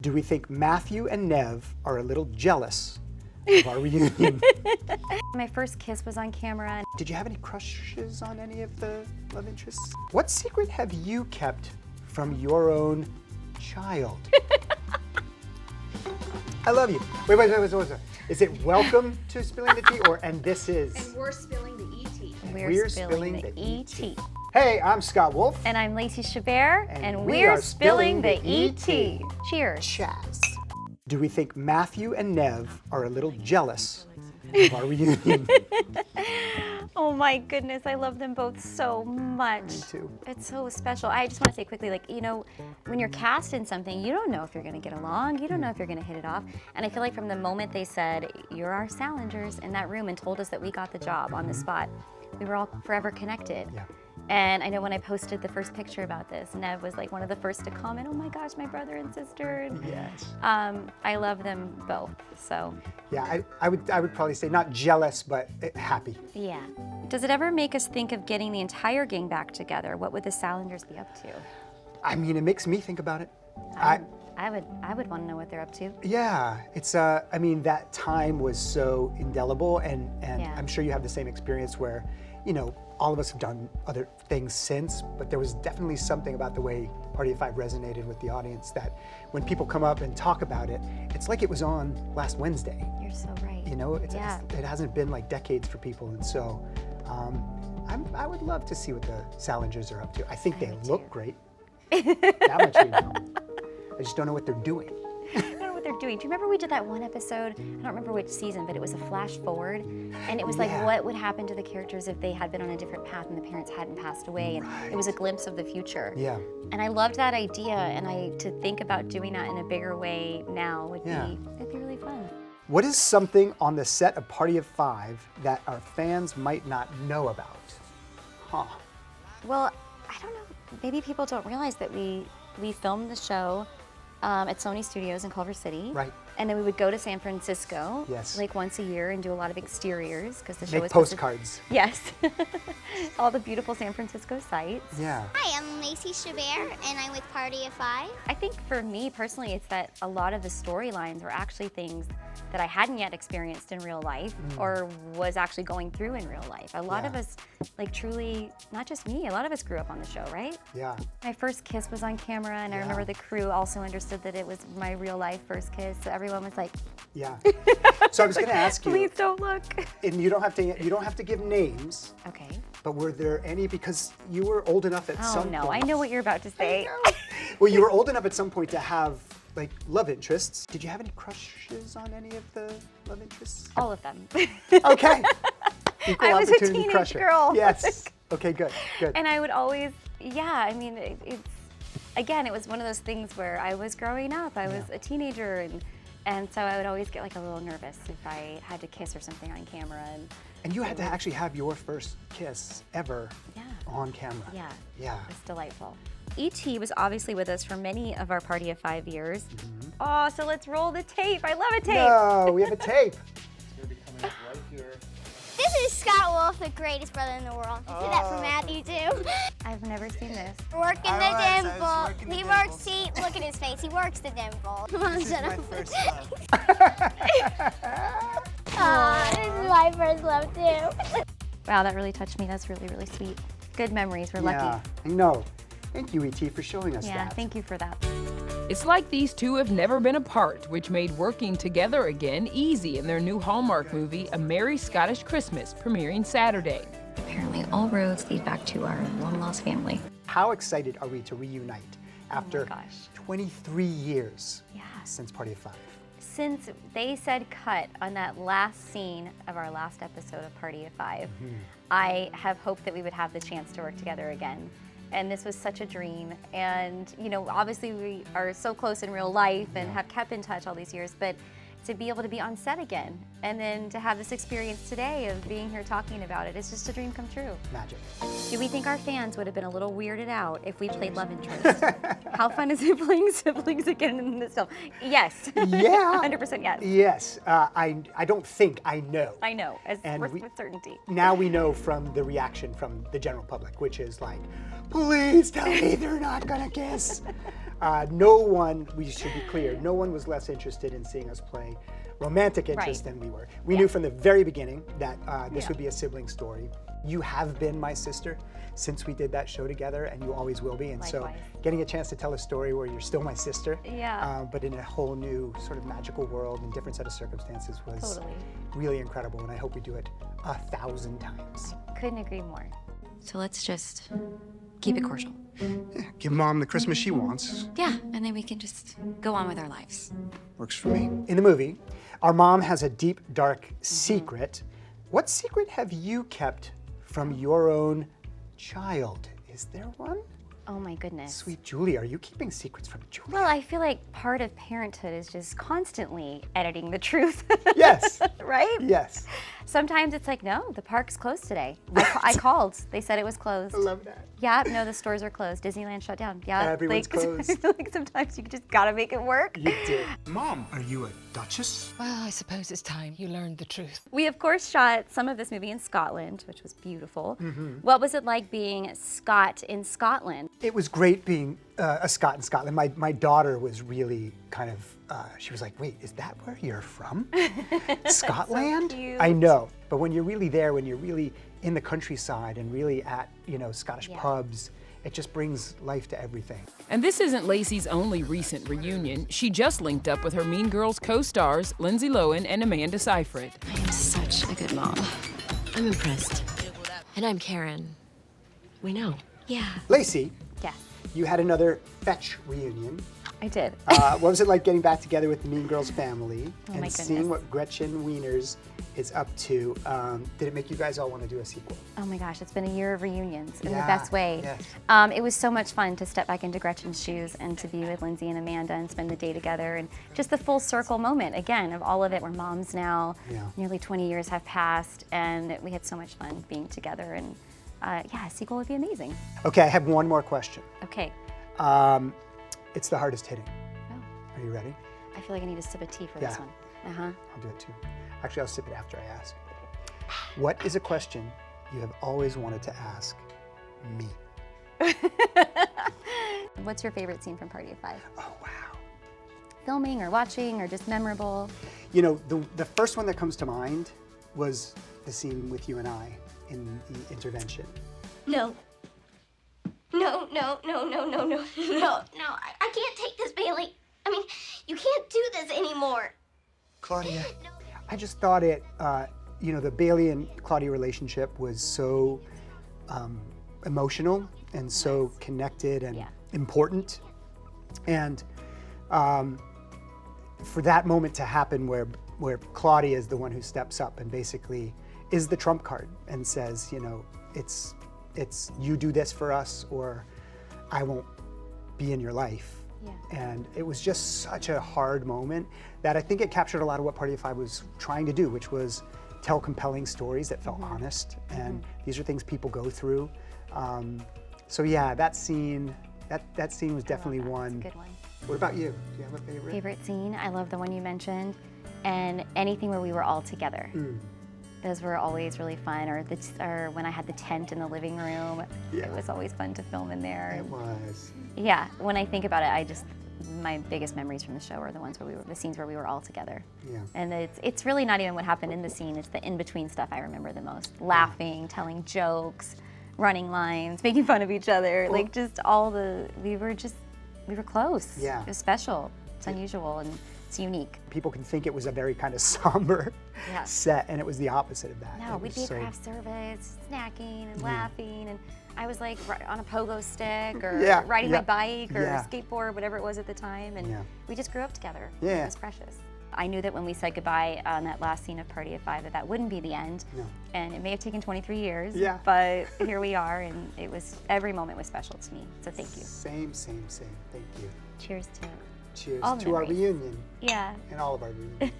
Do we think Matthew and Nev are a little jealous of our reunion? My first kiss was on camera. Did you have any crushes on any of the love interests? What secret have you kept from your own child? I love you. Wait. Is it welcome to Spilling the Tea or and this is? And we're spilling the ET. We're spilling the ET. Hey, I'm Scott Wolf. And I'm Lacey Chabert, And and we we're are spilling the ET. Cheers. Chaz. Do we think Matthew and Nev are a little jealous of our reunion? Oh my goodness, I love them both so much. Me too. It's so special. I just want to say quickly, when you're cast in something, you don't know if you're going to get along. You don't know if you're going to hit it off. And I feel like from the moment they said, you're our Salingers in that room and told us that we got the job on the spot, we were all forever connected. Yeah. And I know when I posted the first picture about this, Nev was like one of the first to comment, oh my gosh, my brother and sister. And, Yes. I love them both, so. Yeah, I would probably say not jealous, but happy. Yeah. Does it ever make us think of getting the entire gang back together? What would the Salingers be up to? I mean, it makes me think about it. I would want to know what they're up to. Yeah, it's I mean, that time was so indelible, and Yeah. I'm sure you have the same experience where, all of us have done other things since, but there was definitely something about the way Party of Five resonated with the audience that when people come up and talk about it, it's like it was on last Wednesday. You're so right. Yeah. It hasn't been like decades for people, and so I would love to see what the Salingers are up to. I think they look great. That much we know. I just don't know what they're doing. I don't know what they're doing. Do you remember we did that one episode? I don't remember which season, but it was a flash forward. And it was like, Yeah. what would happen to the characters if they had been on a different path and the parents hadn't passed away? And it was a glimpse of the future. Yeah. And I loved that idea. And to think about doing that in a bigger way now would it'd be really fun. What is something on the set of Party of Five that our fans might not know about? Huh. Well, I don't know. Maybe people don't realize that we filmed the show at Sony Studios in Culver City. Right. And then we would go to San Francisco, Yes. like once a year, and do a lot of exteriors because the show Make was supposed to- postcards. Yes. All the beautiful San Francisco sights. Yeah. Hi, I'm Lacey Chabert, and I'm with Party of Five. I think for me personally, it's that a lot of the storylines were actually things that I hadn't yet experienced in real life or was actually going through in real life. A lot of us, truly, not just me, a lot of us grew up on the show, right? Yeah. My first kiss was on camera, and I Yeah. remember the crew also understood that it was my real life first kiss. So everyone was like, Yeah. So I was going to ask you, please don't look. and you don't have to give names, Okay. but were there any, because you were old enough at Oh some no, point. I know what you're about to say. Well, you were old enough at some point to have love interests. Did you have any crushes on any of the love interests? All of them. Okay. Equal I was a opportunity teenage crusher. girl. Yes. Okay, good. And I would always, it was one of those things where I was growing up. I was a teenager, and so I would always get a little nervous if I had to kiss or something on camera. And you had to actually have your first kiss ever on camera. Yeah. Yeah. It was delightful. E.T. was obviously with us for many of our Party of Five years. Oh, so let's roll the tape. I love a tape. No, we have a tape. This is Scott Wolf, the greatest brother in the world. You see that from Matthew, too. I've never seen this. Working the I was dimple. working the He dimple. works, see, look at his face. He works the dimple. Come on, This is shut my up. first love. Aw, this is my first love, too. Wow, that really touched me. That's really, really sweet. Good memories. We're Yeah, lucky. I know. Thank you, E.T., for showing us Yeah, that. thank you for that. It's like these two have never been apart, which made working together again easy in their new Hallmark movie, A Merry Scottish Christmas, premiering Saturday. Apparently, all roads lead back to our long-lost family. How excited are we to reunite after gosh. 23 years Yeah. since Party of Five? Since they said cut on that last scene of our last episode of Party of Five, I have hoped that we would have the chance to work together again. And this was such a dream. And, obviously we are so close in real life and have kept in touch all these years, but to be able to be on set again and then to have this experience today of being here talking about it, it's just a dream come true. Magic. Do we think our fans would have been a little weirded out if we played love interest? How fun is it playing siblings again in this film? Yes. Yeah. 100% yes. Yes. I don't think, I know. I know, And with we- certainty. Now we know from the reaction from the general public, which is like, please tell me they're not gonna kiss. No one, we should be clear, no one was less interested in seeing us play romantic interest Right. than we were. We knew from the very beginning that this would be a sibling story. You have been my sister since we did that show together, and you always will be. And Likewise. so getting a chance to tell a story where you're still my sister, Yeah. but in a whole new sort of magical world and different set of circumstances was Totally. really incredible. And I hope we do it 1,000 times. Couldn't agree more. So let's just keep it cordial. Give Mom the Christmas she wants. Yeah, and then we can just go on with our lives. Works for me. In the movie, our mom has a deep, dark secret. What secret have you kept from your own child? Is there one? Oh my goodness. Sweet Julie, are you keeping secrets from Julie? Well, I feel like part of parenthood is just constantly editing the truth. Yes. Right? Yes. Sometimes it's like, no, the park's closed today. I called. They said it was closed. I love that. Yeah, no, the stores are closed. Disneyland shut down. Yeah, Everyone's closed. Like sometimes you just gotta make it work. You did. Mom, are you a duchess? Well, I suppose it's time you learned the truth. We, of course, shot some of this movie in Scotland, which was beautiful. What was it like being Scot in Scotland? It was great being a Scot in Scotland. My daughter was really kind of, she was like, wait, is that where you're from? Scotland? cute. I know. But when you're really there, when you're really in the countryside and really at, Scottish pubs, it just brings life to everything. And this isn't Lacey's only recent reunion. She just linked up with her Mean Girls co-stars, Lindsay Lohan and Amanda Seyfried. I am such a good mom. I'm impressed. And I'm Karen. We know. Yeah. Lacey, Yes, you had another Fetch reunion. I did. What was it like getting back together with the Mean Girls family and my seeing goodness. what Gretchen Wieners is up to? Did it make you guys all want to do a sequel? Oh my gosh, it's been a year of reunions in the Yeah, best way. yes. It was so much fun to step back into Gretchen's shoes and to be with Lindsay and Amanda and spend the day together, and just the full circle moment again of all of it. We're moms now. Yeah. Nearly 20 years have passed, and we had so much fun being together. And a sequel would be amazing. Okay, I have one more question. Okay. It's the hardest hitting. Oh, Are you ready? I feel like I need a sip of tea for this Yeah. one. I'll do it too. Actually, I'll sip it after I ask. What is a question you have always wanted to ask me? What's your favorite scene from Party of Five? Oh, wow. Filming or watching or just memorable? The first one that comes to mind was the scene with you and I in the intervention. No. No, no, no, no, no, no, no, no. I can't take this, Bailey. I mean, you can't do this anymore. Claudia. I just thought it, the Bailey and Claudia relationship was so emotional and so connected and important. And for that moment to happen where Claudia is the one who steps up and basically is the trump card and says, it's you do this for us or I won't be in your life. Yeah. And it was just such a hard moment that I think it captured a lot of what Party of Five was trying to do, which was tell compelling stories that felt honest. And these are things people go through. So yeah, that scene was definitely one. That's a good one. What about you? Do you have a favorite? Favorite scene? I love the one you mentioned, and anything where we were all together. Those were always really fun. Or when I had the tent in the living room, Yeah. it was always fun to film in there. It was. Yeah, when I think about it, my biggest memories from the show are the scenes where we were all together. Yeah. And it's really not even what happened in the scene, it's the in-between stuff I remember the most. Laughing, telling jokes, running lines, making fun of each other, Well- we were close. Yeah. It was special, it's unusual, and it's unique. People can think it was a very kind of somber Yeah. set, and it was the opposite of that. No, It we'd was be at so- craft service, snacking and laughing, and I was like on a pogo stick or Yeah, riding yeah, my bike or yeah. skateboard, whatever it was at the time, and Yeah. we just grew up together. Yeah. It was precious. I knew that when we said goodbye on that last scene of Party of Five that wouldn't be the end, No. and it may have taken 23 years, Yeah. but here we are, and every moment was special to me, so thank you. Same. Thank you. Cheers to Cheers all the to our memories. reunion Yeah. and all of our reunions.